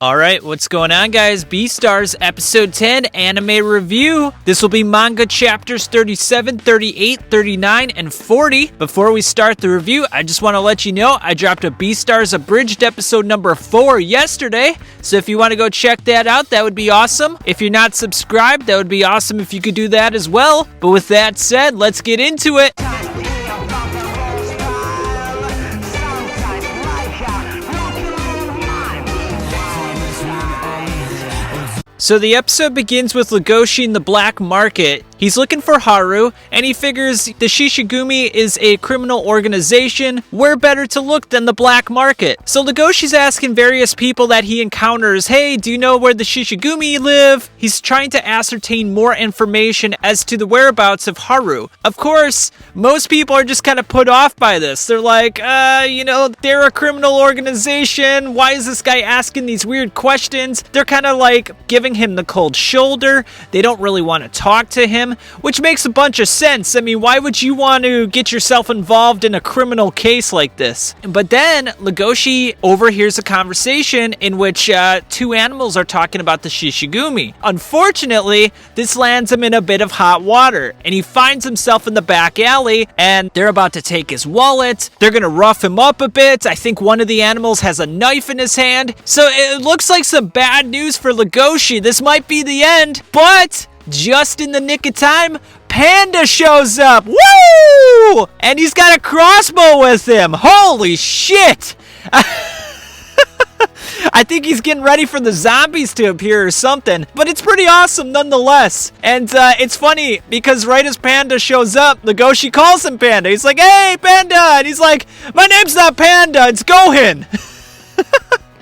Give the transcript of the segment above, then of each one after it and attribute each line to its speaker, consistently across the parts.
Speaker 1: Alright, what's going on, guys? Beastars episode 10 anime review. This will be manga chapters 37, 38, 39, and 40. Before we start the review, I just want to let you know I dropped a Beastars abridged episode number 4 yesterday. So if you want to go check that out, that would be awesome. If you're not subscribed, that would be awesome if you could do that as well. But with that said, let's get into it. So the episode begins with Legosi in the black market. He's looking for Haru, and he figures the Shishigumi is a criminal organization. Where better to look than the black market? So Legosi's asking various people that he encounters, hey, do you know where the Shishigumi live? He's trying to ascertain more information as to the whereabouts of Haru. Of course, most people are just kind of put off by this. They're like, they're a criminal organization. Why is this guy asking these weird questions? They're kind of like giving him the cold shoulder. They don't really want to talk to him, which makes a bunch of sense. I mean, why would you want to get yourself involved in a criminal case like this? But then Legosi overhears a conversation in which two animals are talking about the Shishigumi. Unfortunately, this lands him in a bit of hot water, and he finds himself in the back alley, and they're about to take his wallet. They're gonna rough him up a bit. I think one of the animals has a knife in his hand. So it looks like some bad news for Legosi. This might be the end, but just in the nick of time, Panda shows up. Woo! And he's got a crossbow with him. Holy shit! I think he's getting ready for the zombies to appear or something, but it's pretty awesome nonetheless. And it's funny because right as Panda shows up, Legosi calls him Panda. He's like, hey, Panda! And he's like, my name's not Panda, it's Gohan.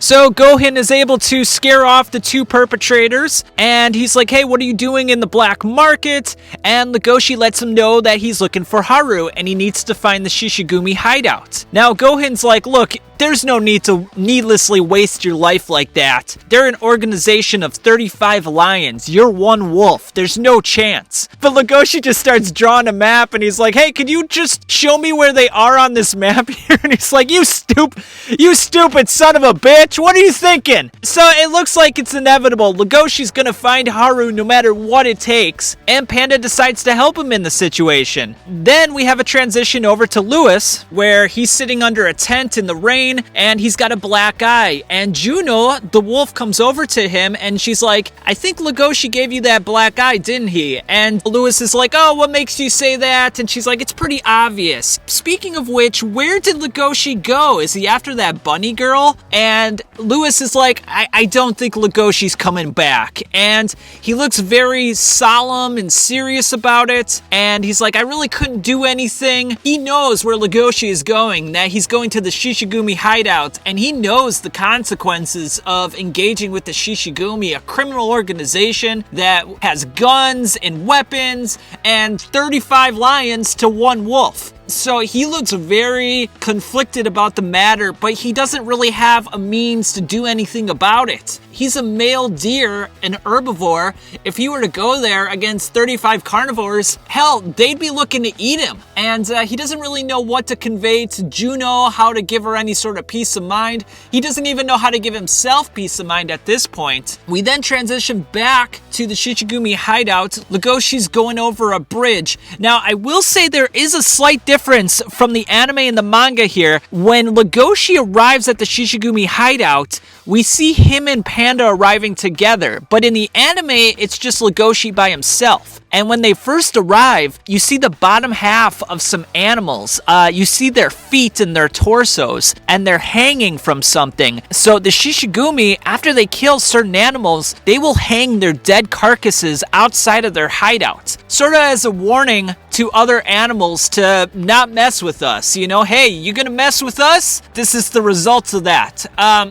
Speaker 1: So Gohan is able to scare off the two perpetrators, and he's like, hey, what are you doing in the black market? And Legosi lets him know that he's looking for Haru, and he needs to find the Shishigumi hideout. Now Gohan's like, look, there's no need to needlessly waste your life like that. They're an organization of 35 lions. You're one wolf. There's no chance. But Legosi just starts drawing a map, and he's like, hey, could you just show me where they are on this map here? And he's like, you stupid son of a bitch. What are you thinking? So it looks like it's inevitable. Legosi's gonna find Haru no matter what it takes, and Panda decides to help him in the situation. Then we have a transition over to Lewis, where he's sitting under a tent in the rain, and he's got a black eye. And Juno, the wolf, comes over to him, and she's like, I think Legosi gave you that black eye, didn't he? And Lewis is like, oh, what makes you say that? And she's like, it's pretty obvious. Speaking of which, where did Legosi go? Is he after that bunny girl? And Lewis is like, I don't think Legosi's coming back. And he looks very solemn and serious about it. And he's like, I really couldn't do anything. He knows where Legosi is going, that he's going to the Shishigumi hideout, and he knows the consequences of engaging with the Shishigumi, a criminal organization that has guns and weapons and 35 lions to one wolf. So he looks very conflicted about the matter, but he doesn't really have a means to do anything about it. He's a male deer, an herbivore. If he were to go there against 35 carnivores, hell, they'd be looking to eat him. And he doesn't really know what to convey to Juno, how to give her any sort of peace of mind. He doesn't even know how to give himself peace of mind at this point. We then transition back to the Shishigumi hideout. Legosi's going over a bridge. Now, I will say there is a slight difference from the anime and the manga here. When Legosi arrives at the Shishigumi hideout, we see him and Panda arriving together, but in the anime, it's just Legosi by himself. And when they first arrive, you see the bottom half of some animals. You see their feet and their torsos, and they're hanging from something. So the Shishigumi, after they kill certain animals, they will hang their dead carcasses outside of their hideouts, sort of as a warning to other animals to not mess with us. You know, hey, you gonna mess with us? This is the results of that.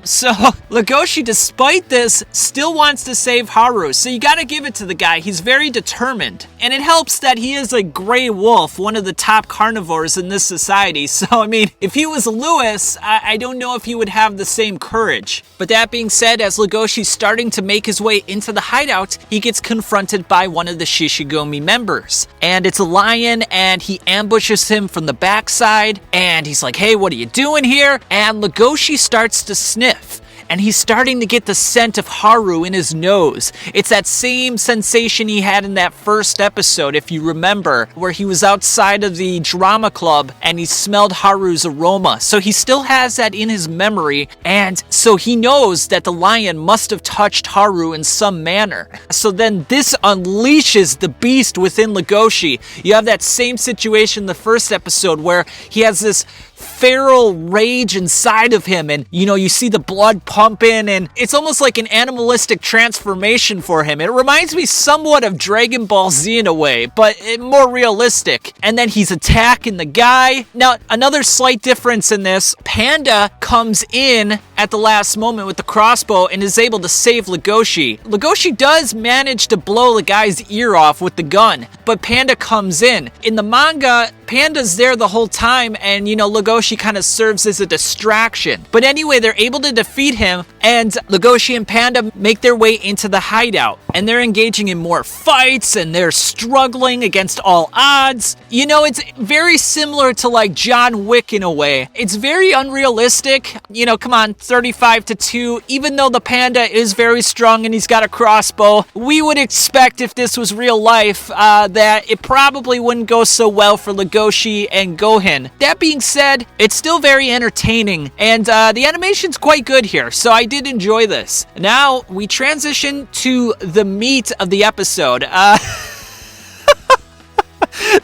Speaker 1: So Legosi, despite this, still wants to save Haru. So you gotta give it to the guy. He's very determined. And it helps that he is a gray wolf, one of the top carnivores in this society. So, I mean, if he was Lewis, I don't know if he would have the same courage. But that being said, as Legosi's starting to make his way into the hideout, he gets confronted by one of the Shishigumi members. And it's a lion, and he ambushes him from the backside. And he's like, hey, what are you doing here? And Legosi starts to sniff. and he's starting to get the scent of Haru in his nose. It's that same sensation he had in that first episode, if you remember, where he was outside of the drama club and he smelled Haru's aroma. So he still has that in his memory, and so he knows that the lion must have touched Haru in some manner. So then this unleashes the beast within Legosi. You have that same situation in the first episode where he has this feral rage inside of him, and you see the blood pumping, and it's almost like an animalistic transformation for him. It reminds me somewhat of Dragon Ball Z in a way, but more realistic. And then he's attacking the guy. Now, another slight difference in this, Panda comes in at the last moment with the crossbow and is able to save Legosi. Legosi does manage to blow the guy's ear off with the gun, but Panda comes in. In the manga, Panda's there the whole time, and Legosi kind of serves as a distraction. But anyway, they're able to defeat him, and Legosi and Panda make their way into the hideout, and they're engaging in more fights, and they're struggling against all odds. It's very similar to like John Wick in a way. It's very unrealistic. Come on, 35-2, even though the Panda is very strong and he's got a crossbow, we would expect if this was real life that it probably wouldn't go so well for Legosi and Gohan. That being said, it's still very entertaining, and the animation's quite good here, so I did enjoy this. Now, we transition to the meat of the episode.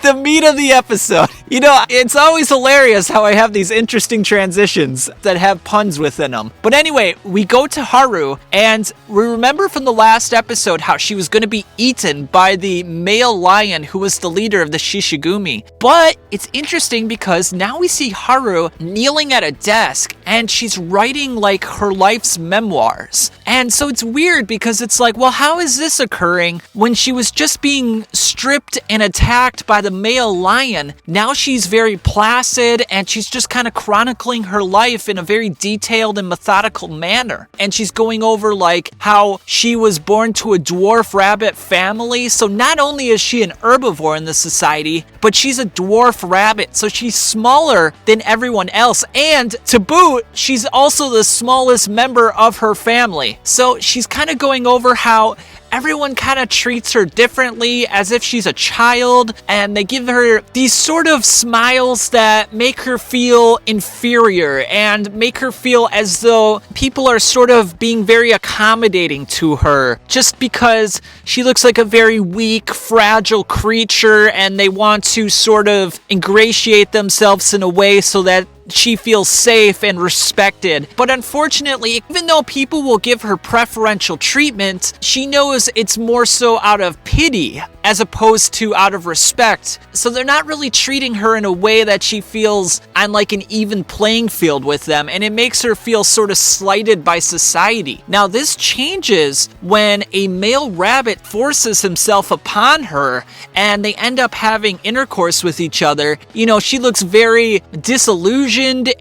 Speaker 1: The meat of the episode. It's always hilarious how I have these interesting transitions that have puns within them. But anyway, we go to Haru, and we remember from the last episode how she was going to be eaten by the male lion who was the leader of the Shishigumi. But it's interesting because now we see Haru kneeling at a desk, and she's writing like her life's memoirs. And so it's weird because it's like, well, how is this occurring when she was just being stripped and attacked by the male lion? Now she's very placid, and she's just kind of chronicling her life in a very detailed and methodical manner. And she's going over like how she was born to a dwarf rabbit family. So not only is she an herbivore in the society, but she's a dwarf rabbit. So she's smaller than everyone else. And to boot, she's also the smallest member of her family. So she's kind of going over how everyone kind of treats her differently, as if she's a child, and they give her these sort of smiles that make her feel inferior and make her feel as though people are sort of being very accommodating to her just because she looks like a very weak, fragile creature, and they want to sort of ingratiate themselves in a way so that she feels safe and respected. But unfortunately, even though people will give her preferential treatment, she knows it's more so out of pity as opposed to out of respect. So they're not really treating her in a way that she feels on like an even playing field with them, and it makes her feel sort of slighted by society. Now this changes when a male rabbit forces himself upon her and they end up having intercourse with each other. She looks very disillusioned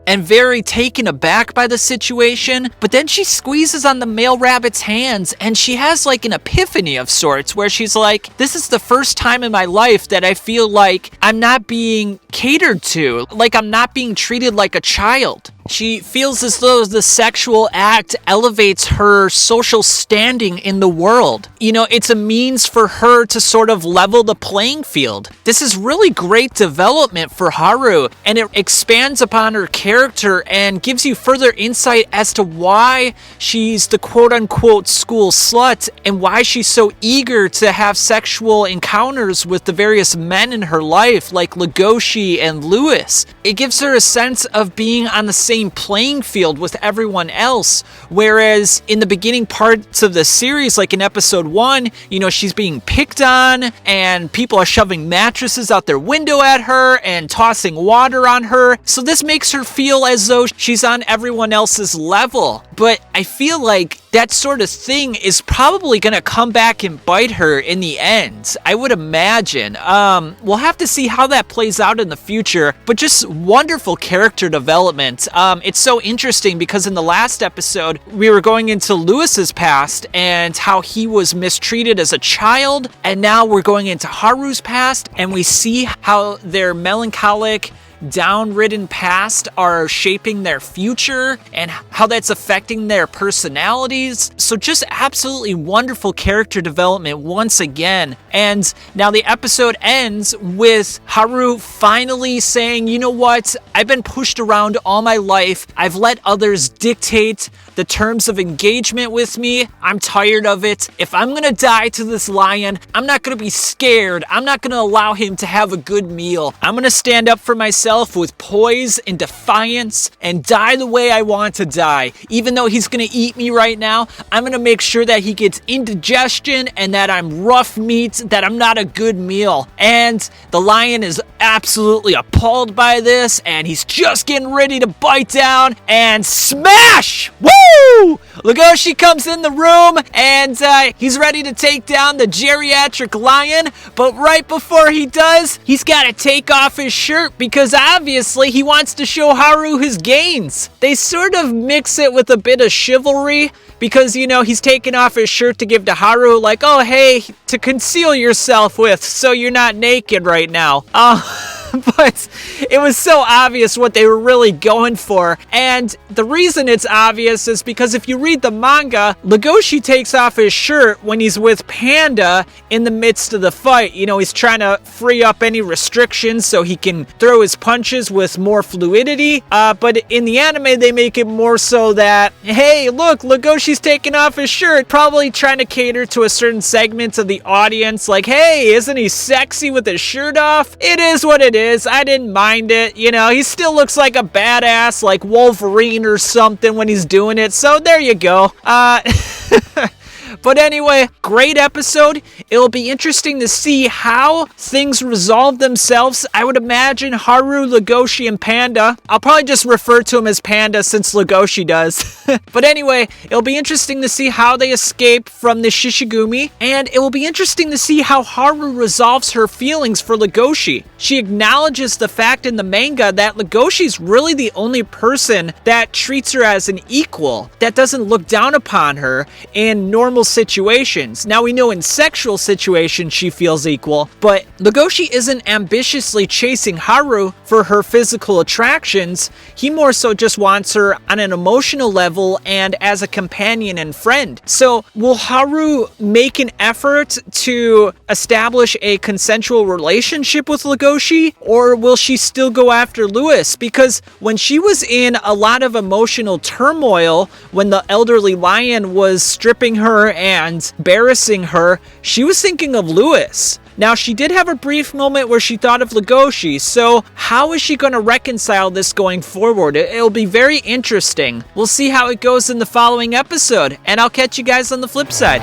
Speaker 1: and very taken aback by the situation, but then she squeezes on the male rabbit's hands and she has like an epiphany of sorts where she's like, this is the first time in my life that I feel like I'm not being catered to, like I'm not being treated like a child. She feels as though the sexual act elevates her social standing in the world. It's a means for her to sort of level the playing field. This is really great development for Haru, and it expands upon her character and gives you further insight as to why she's the quote-unquote school slut and why she's so eager to have sexual encounters with the various men in her life like Legosi and Lewis. It gives her a sense of being on the same playing field with everyone else, whereas in the beginning parts of the series, like in episode 1, she's being picked on and people are shoving mattresses out their window at her and tossing water on her. So this makes her feel as though she's on everyone else's level. But I feel like that sort of thing is probably going to come back and bite her in the end, I would imagine. We'll have to see how that plays out in the future, but just wonderful character development. It's so interesting because in the last episode, we were going into Lewis's past and how he was mistreated as a child, and now we're going into Haru's past, and we see how their melancholic down-ridden past are shaping their future and how that's affecting their personalities. So just absolutely wonderful character development once again. And now the episode ends with Haru finally saying, you know what? I've been pushed around all my life. I've let others dictate the terms of engagement with me. I'm tired of it. If I'm gonna die to this lion, I'm not gonna be scared. I'm not gonna allow him to have a good meal. I'm gonna stand up for myself with poise and defiance and die the way I want to die. Even though he's gonna eat me right now, I'm gonna make sure that he gets indigestion and that I'm rough meat, that I'm not a good meal. And the lion is absolutely appalled by this, and he's just getting ready to bite down and smash! Woo! Legosi comes in the room, and he's ready to take down the geriatric lion, but right before he does, he's got to take off his shirt because obviously he wants to show Haru his gains. They sort of mix it with a bit of chivalry because, you know, he's taking off his shirt to give to Haru, like, oh, hey, to conceal yourself with so you're not naked right now. But it was so obvious what they were really going for. And the reason it's obvious is because if you read the manga, Legoshi takes off his shirt when he's with Panda in the midst of the fight. You know, he's trying to free up any restrictions so he can throw his punches with more fluidity. But in the anime, they make it more so that, hey, look, Legoshi's taking off his shirt, probably trying to cater to a certain segment of the audience. Like, hey, isn't he sexy with his shirt off? It is what it is. I didn't mind it. You know, he still looks like a badass, like Wolverine or something when he's doing it. So there you go. But anyway, great episode. It'll be interesting to see how things resolve themselves. I would imagine Haru, Legoshi, and Panda. I'll probably just refer to him as Panda since Legoshi does. But anyway, it'll be interesting to see how they escape from the Shishigumi. And it will be interesting to see how Haru resolves her feelings for Legoshi. She acknowledges the fact in the manga that Legoshi's really the only person that treats her as an equal, that doesn't look down upon her in normal situations. Now we know in sexual situations she feels equal, but Legoshi isn't ambitiously chasing Haru for her physical attractions. He more so just wants her on an emotional level and as a companion and friend. So will Haru make an effort to establish a consensual relationship with Legoshi, or will she still go after Lewis? Because when she was in a lot of emotional turmoil, when the elderly lion was stripping her and embarrassing her, she was thinking of Lewis. Now, she did have a brief moment where she thought of Legoshi, so how is she going to reconcile this going forward? It'll be very interesting. We'll see how it goes in the following episode, and I'll catch you guys on the flip side.